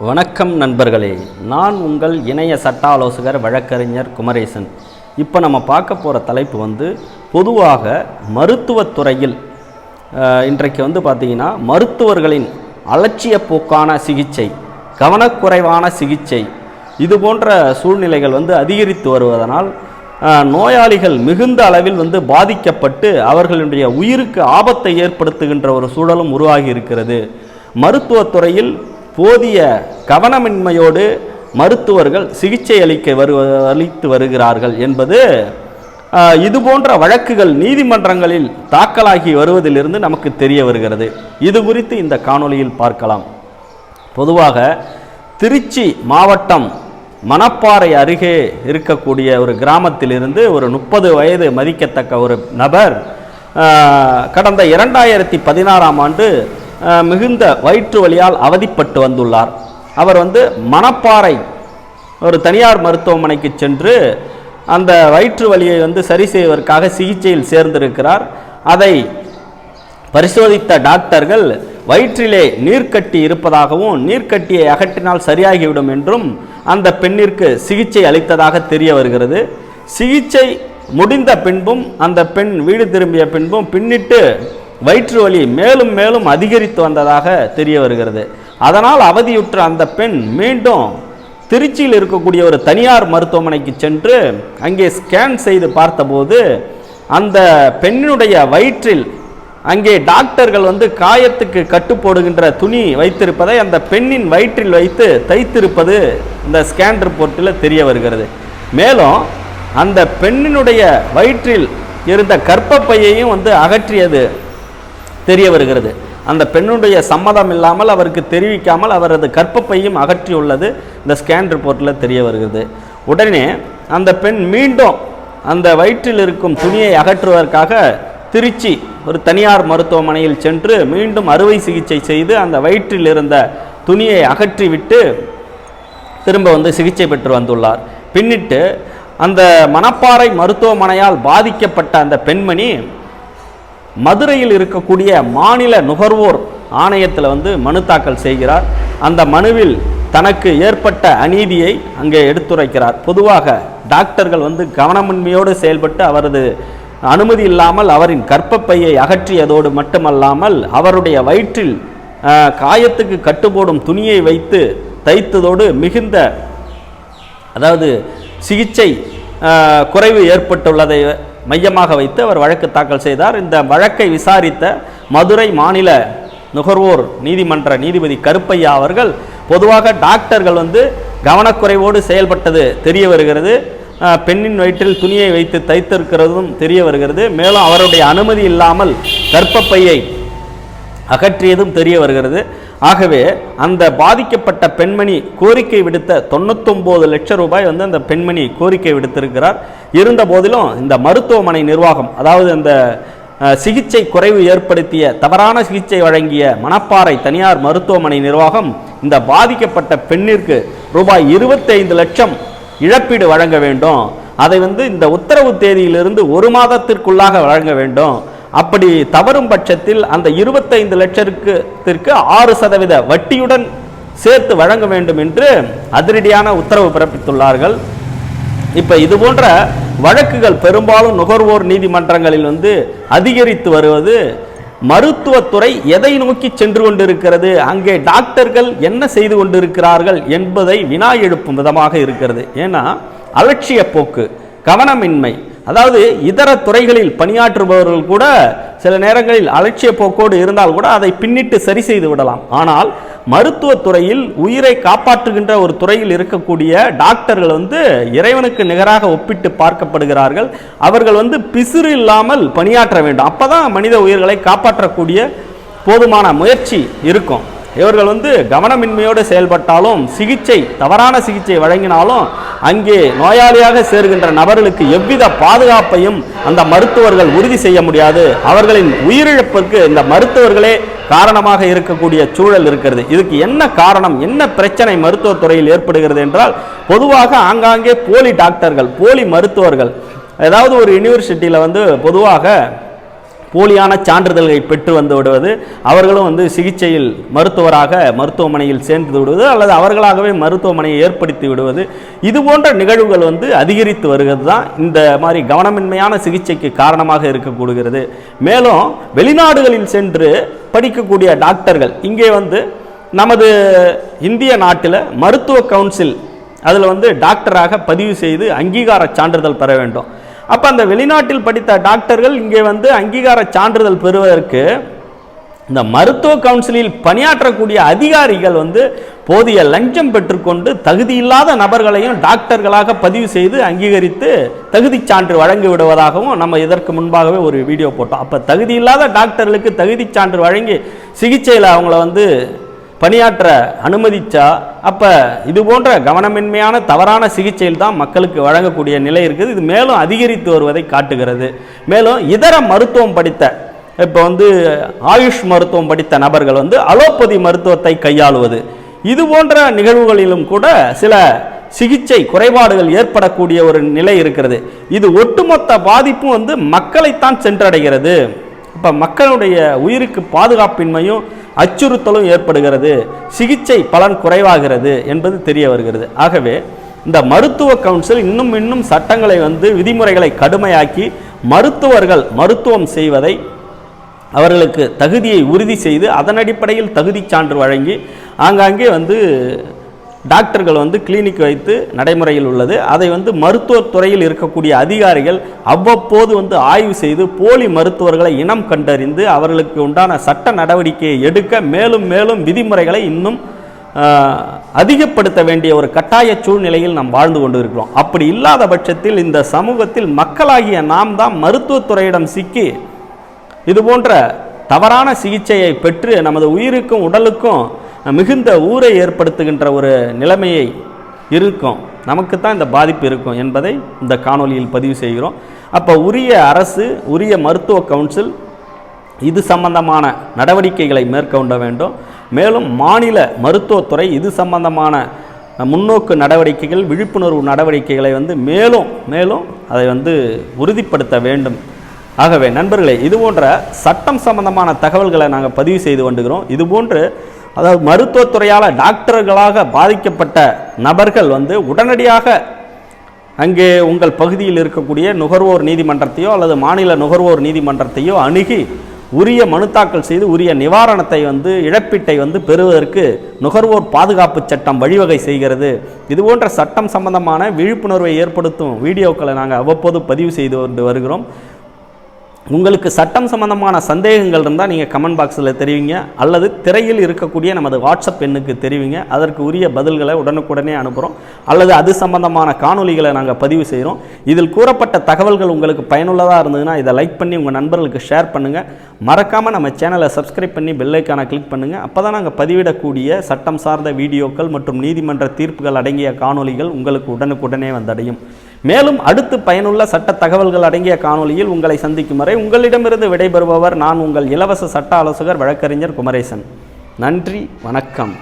வணக்கம் நண்பர்களே, நான் உங்கள் இணைய சட்ட ஆலோசகர் வழக்கறிஞர் குமரேசன். இப்போ நம்ம பார்க்க போகிற தலைப்பு பொதுவாக மருத்துவத்துறையில் இன்றைக்கு பார்த்திங்கன்னா மருத்துவர்களின் அலட்சிய போக்கான சிகிச்சை, கவனக்குறைவான சிகிச்சை, இது போன்ற சூழ்நிலைகள் அதிகரித்து வருவதனால் நோயாளிகள் மிகுந்த அளவில் பாதிக்கப்பட்டு அவர்களுடைய உயிருக்கு ஆபத்தை ஏற்படுத்துகின்ற ஒரு சூழலும் உருவாகி இருக்கிறது. மருத்துவத்துறையில் போதிய கவனமின்மையோடு மருத்துவர்கள் சிகிச்சை அளித்து வருகிறார்கள் என்பது இதுபோன்ற வழக்குகள் நீதிமன்றங்களில் தாக்கலாகி வருவதிலிருந்து நமக்கு தெரிய வருகிறது. இது குறித்து இந்த காணொளியில் பார்க்கலாம். பொதுவாக திருச்சி மாவட்டம் மணப்பாறை அருகே இருக்கக்கூடிய ஒரு கிராமத்திலிருந்து ஒரு 30 வயது மதிக்கத்தக்க ஒரு நபர் கடந்த 2016ஆம் ஆண்டு மிகுந்த வயிற்று வலியால் அவதிப்பட்டு வந்துள்ளார். அவர் மணப்பாறை ஒரு தனியார் மருத்துவமனைக்கு சென்று அந்த வயிற்று வலியை சரி செய்வதற்காக சிகிச்சையில் சேர்ந்திருக்கிறார். அதை பரிசோதித்த டாக்டர்கள் வயிற்றிலே நீர்க்கட்டி இருப்பதாகவும் நீர்க்கட்டியை அகற்றினால் சரியாகிவிடும் என்றும் அந்த பெண்ணிற்கு சிகிச்சை அளித்ததாக தெரிய வருகிறது. சிகிச்சை முடிந்த பின்பும் அந்த பெண் வீடு திரும்பிய பின்பும் பின்னிட்டு வயிற்று வலி மேலும் மேலும் அதிகரித்து வந்ததாக தெரிய வருகிறது. அதனால் அவதியுற்ற அந்த பெண் மீண்டும் திருச்சியில் இருக்கக்கூடிய ஒரு தனியார் மருத்துவமனைக்கு சென்று அங்கே ஸ்கேன் செய்து பார்த்தபோது அந்த பெண்ணினுடைய வயிற்றில் அங்கே டாக்டர்கள் காயத்துக்கு கட்டு போடுகின்ற துணி வைத்திருப்பதை அந்த பெண்ணின் வயிற்றில் வைத்து தைத்திருப்பது இந்த ஸ்கேன் ரிப்போர்ட்டில் தெரிய வருகிறது. மேலும் அந்த பெண்ணினுடைய வயிற்றில் இருந்த கர்ப்பப்பையையும் அகற்றியது தெரிய வருகிறது. அந்த பெண்ணுடைய சம்மதம் இல்லாமல் அவருக்கு தெரிவிக்காமல் அவரது கர்ப்பப்பையும் அகற்றியுள்ளது இந்த ஸ்கேன் ரிப்போர்ட்டில் தெரிய வருகிறது. உடனே அந்த பெண் மீண்டும் அந்த வயிற்றில் இருக்கும் துணியை அகற்றுவதற்காக திருச்சி ஒரு தனியார் மருத்துவமனையில் சென்று மீண்டும் அறுவை சிகிச்சை செய்து அந்த வயிற்றில் இருந்த துணியை அகற்றிவிட்டு திரும்ப சிகிச்சை பெற்று வந்துள்ளார். பின்னிட்டு அந்த மணப்பாறை மருத்துவமனையால் பாதிக்கப்பட்ட அந்த பெண்மணி மதுரையில் இருக்கக்கூடிய மாநில நுகர்வோர் ஆணையத்தில் மனு தாக்கல் செய்கிறார். அந்த மனுவில் தனக்கு ஏற்பட்ட அநீதியை அங்கே எடுத்துரைக்கிறார். பொதுவாக டாக்டர்கள் கவனமின்மையோடு செயல்பட்டு அவரது அனுமதி இல்லாமல் அவரின் கர்ப்பப்பையை அகற்றியதோடு மட்டுமல்லாமல் அவருடைய வயிற்றில் காயத்துக்கு கட்டுப்போடும் துணியை வைத்து தைத்ததோடு மிகுந்த சிகிச்சை குறைவு ஏற்பட்டுள்ளதை மையமாக வைத்து அவர் வழக்கு தாக்கல் செய்தார். இந்த வழக்கை விசாரித்த மதுரை மாநில நுகர்வோர் நீதிமன்ற நீதிபதி கருப்பையா அவர்கள் பொதுவாக டாக்டர்கள் கவனக்குறைவோடு செயல்பட்டது தெரிய வருகிறது. பெண்ணின் வயிற்றில் துணியை வைத்து தைத்திருக்கிறதும் தெரிய வருகிறது. மேலும் அவருடைய அனுமதி இல்லாமல் கர்ப்பப்பையை அகற்றியதும் தெரிய வருகிறது. ஆகவே அந்த பாதிக்கப்பட்ட பெண்மணி கோரிக்கை விடுத்த 99 லட்சம் ரூபாய் அந்த பெண்மணி கோரிக்கை விடுத்திருக்கிறார். இருந்த போதிலும் இந்த மருத்துவமனை நிர்வாகம், அதாவது இந்த சிகிச்சை குறைவு ஏற்படுத்திய தவறான சிகிச்சை வழங்கிய மணப்பாறை தனியார் மருத்துவமனை நிர்வாகம் இந்த பாதிக்கப்பட்ட பெண்ணிற்கு ரூபாய் 25 லட்சம் இழப்பீடு வழங்க வேண்டும். அதை இந்த உத்தரவு தேதியிலிருந்து 1 மாதத்திற்குள்ளாக வழங்க வேண்டும். அப்படி தவறும் பட்சத்தில் அந்த 25 லட்சத்திற்கு 6% வட்டியுடன் சேர்த்து வழங்க வேண்டும் என்று அதிரடியான உத்தரவு பிறப்பித்துள்ளார்கள். இப்போ இது போன்ற வழக்குகள் பெரும்பாலும் நுகர்வோர் நீதிமன்றங்களில் அதிகரித்து வருவது மருத்துவத்துறை எதை நோக்கி சென்று கொண்டிருக்கிறது, அங்கே டாக்டர்கள் என்ன செய்து கொண்டிருக்கிறார்கள் என்பதை வினா எழுப்பும் விதமாக இருக்கிறது. ஏன்னா அலட்சிய போக்கு, கவனமின்மை, அதாவது இதர துறைகளில் பணியாற்றுபவர்கள் கூட சில நேரங்களில் அலட்சிய போக்கோடு இருந்தால் கூட அதை பின்னிட்டு சரி செய்து விடலாம். ஆனால் மருத்துவத்துறையில் உயிரை காப்பாற்றுகின்ற ஒரு துறையில் இருக்கக்கூடிய டாக்டர்கள் இறைவனுக்கு நிகராக ஒப்பிட்டு பார்க்கப்படுகிறார்கள். அவர்கள் பிசிறு இல்லாமல் பணியாற்ற வேண்டும். அப்பதான் மனித உயிர்களை காப்பாற்றக்கூடிய போதுமான முயற்சி இருக்கும். இவர்கள் கவனமின்மையோடு செயல்பட்டாலும் தவறான சிகிச்சை வழங்கினாலும் அங்கே நோயாளியாக சேர்கின்ற நபர்களுக்கு எவ்வித பாதுகாப்பையும் அந்த மருத்துவர்கள் உறுதி செய்ய முடியாது. அவர்களின் உயிரிழப்புக்கு இந்த மருத்துவர்களே காரணமாக இருக்கக்கூடிய சூழல் இருக்கிறது. இதுக்கு என்ன காரணம், என்ன பிரச்சனை மருத்துவத்துறையில் ஏற்படுகிறது என்றால் பொதுவாக ஆங்காங்கே போலி டாக்டர்கள், போலி மருத்துவர்கள். ஏதாவது ஒரு யூனிவர்சிட்டியில் பொதுவாக போலியான சான்றிதழ்களை பெற்று வந்து விடுவது, அவர்களும் வந்து சிகிச்சையில் மருத்துவராக மருத்துவமனையில் சேர்ந்து விடுவது அல்லது அவர்களாகவே மருத்துவமனையை ஏற்படுத்தி விடுவது, இது போன்ற நிகழ்வுகள் வந்து அதிகரித்து வருகிறது தான் இந்த மாதிரி கவனமின்மையான சிகிச்சைக்கு காரணமாக இருக்கக்கூடுகிறது. மேலும் வெளிநாடுகளில் சென்று படிக்கக்கூடிய டாக்டர்கள் இங்கே வந்து நமது இந்திய நாட்டில் மருத்துவ கவுன்சில் அதில் வந்து டாக்டராக பதிவு செய்து அங்கீகார சான்றிதழ் பெற வேண்டும். அப்போ அந்த வெளிநாட்டில் படித்த டாக்டர்கள் இங்கே வந்து அங்கீகார சான்றிதழ் பெறுவதற்கு இந்த மருத்துவ கவுன்சிலில் பணியாற்றக்கூடிய அதிகாரிகள் வந்து போதிய லஞ்சம் பெற்றுக்கொண்டு தகுதியில்லாத நபர்களையும் டாக்டர்களாக பதிவு செய்து அங்கீகரித்து தகுதி சான்று வழங்கி விடுவதாகவும் நம்ம இதற்கு முன்பாகவே ஒரு வீடியோ போட்டோம். அப்போ தகுதியில்லாத டாக்டர்களுக்கு தகுதி சான்று வழங்கி சிகிச்சையில் அவங்கள வந்து பணியாற்ற அனுமதிச்சா அப்போ இது போன்ற கவனமின்மையான தவறான சிகிச்சையில் தான் மக்களுக்கு வழங்கக்கூடிய நிலை இருக்குது. இது மேலும் அதிகரித்து வருவதை காட்டுகிறது. மேலும் இதர மருத்துவம் படித்த இப்போ வந்து ஆயுஷ் மருத்துவம் படித்த நபர்கள் வந்து அலோபதி மருத்துவத்தை கையாளுவது, இது போன்ற நிகழ்வுகளிலும் கூட சில சிகிச்சை குறைபாடுகள் ஏற்படக்கூடிய ஒரு நிலை இருக்கிறது. இது ஒட்டுமொத்த பாதிப்பும் வந்து மக்களைத்தான் சென்றடைகிறது. இப்போ மக்களுடைய உயிருக்கு பாதுகாப்பின்மையும் அச்சுறுத்தலும் ஏற்படுகிறது, சிகிச்சை பலன் குறைவாகிறது என்பது தெரிய வருகிறது. ஆகவே இந்த மருத்துவ கவுன்சில் இன்னும் சட்டங்களை வந்து விதிமுறைகளை கடுமையாக்கி மருத்துவர்கள் மருத்துவம் செய்வதை அவர்களுக்கு தகுதியை உறுதி செய்து அதன் அடிப்படையில் தகுதி சான்று வழங்கி ஆங்காங்கே வந்து டாக்டர்கள் வந்து கிளினிக் வைத்து நடைமுறையில் உள்ளது. அதை வந்து மருத்துவத்துறையில் இருக்கக்கூடிய அதிகாரிகள் அவ்வப்போது வந்து ஆய்வு செய்து போலி மருத்துவர்களை இனம் கண்டறிந்து அவர்களுக்கு உண்டான சட்ட நடவடிக்கையை எடுக்க மேலும் மேலும் விதிமுறைகளை இன்னும் அதிகப்படுத்த வேண்டிய ஒரு கட்டாய சூழ்நிலையில் நாம் வாழ்ந்து கொண்டு இருக்கிறோம். அப்படி இல்லாத பட்சத்தில் இந்த சமூகத்தில் மக்களாகிய நாம் தான் மருத்துவத்துறையிடம் சிக்கி இது போன்ற தவறான சிகிச்சையை பெற்று நமது உயிருக்கும் உடலுக்கும் மிகுந்த ஊரை ஏற்படுத்துகின்ற ஒரு நிலைமையை இருக்கும், நமக்கு தான் இந்த பாதிப்பு இருக்கும் என்பதை இந்த காணொலியில் பதிவு செய்கிறோம். அப்போ உரிய அரசு, உரிய மருத்துவ கவுன்சில் இது சம்பந்தமான நடவடிக்கைகளை மேற்கொள்ள வேண்டும். மேலும் மாநில மருத்துவத்துறை இது சம்பந்தமான முன்னோக்கு நடவடிக்கைகள், விழிப்புணர்வு நடவடிக்கைகளை வந்து மேலும் அதை வந்து உறுதிப்படுத்த வேண்டும். ஆகவே நண்பர்களே, இது போன்ற சட்டம் சம்பந்தமான தகவல்களை நாங்கள் பதிவு செய்து கொண்டுகிறோம். இதுபோன்று அதாவது மருத்துவத்துறையால் டாக்டர்களாக பாதிக்கப்பட்ட நபர்கள் வந்து உடனடியாக அங்கே உங்கள் பகுதியில் இருக்கக்கூடிய நுகர்வோர் நீதிமன்றத்தையோ அல்லது மாநில நுகர்வோர் நீதிமன்றத்தையோ அணுகி உரிய மனு தாக்கல் செய்து உரிய நிவாரணத்தை வந்து இழப்பீட்டை வந்து பெறுவதற்கு நுகர்வோர் பாதுகாப்பு சட்டம் வழிவகை செய்கிறது. இதுபோன்ற சட்டம் சம்பந்தமான விழிப்புணர்வை ஏற்படுத்தும் வீடியோக்களை நாங்கள் அவ்வப்போது பதிவு செய்து கொண்டு வருகிறோம். உங்களுக்கு சட்டம் சம்பந்தமான சந்தேகங்கள் இருந்தால் நீங்கள் கமெண்ட் பாக்ஸில் தெரிவிங்க அல்லது திரையில் இருக்கக்கூடிய நமது வாட்ஸ்அப் எண்ணுக்கு தெரிவிங்க. அதற்கு உரிய பதில்களை உடனுக்குடனே அனுப்புகிறோம் அல்லது அது சம்பந்தமான காணொலிகளை நாங்கள் பதிவு செய்கிறோம். இதில் கூறப்பட்ட தகவல்கள் உங்களுக்கு பயனுள்ளதாக இருந்ததுன்னா இதை லைக் பண்ணி உங்கள் நண்பர்களுக்கு ஷேர் பண்ணுங்கள். மறக்காமல் நம்ம சேனலை சப்ஸ்கிரைப் பண்ணி பெல் ஐக்கானை கிளிக் பண்ணுங்கள். அப்போ தான் நாங்கள் பதிவிடக்கூடிய சட்டம் சார்ந்த வீடியோக்கள் மற்றும் நீதிமன்ற தீர்ப்புகள் அடங்கிய காணொலிகள் உங்களுக்கு உடனுக்குடனே வந்தடையும். மேலும் அடுத்து பயனுள்ள சட்ட தகவல்கள் அடங்கிய காணொலியில் உங்களை சந்திக்கும் வரை உங்களிடமிருந்து விடைபெறுபவர் நான் உங்கள் இலவச சட்ட ஆலோசகர் வழக்கறிஞர் குமரேசன். நன்றி, வணக்கம்.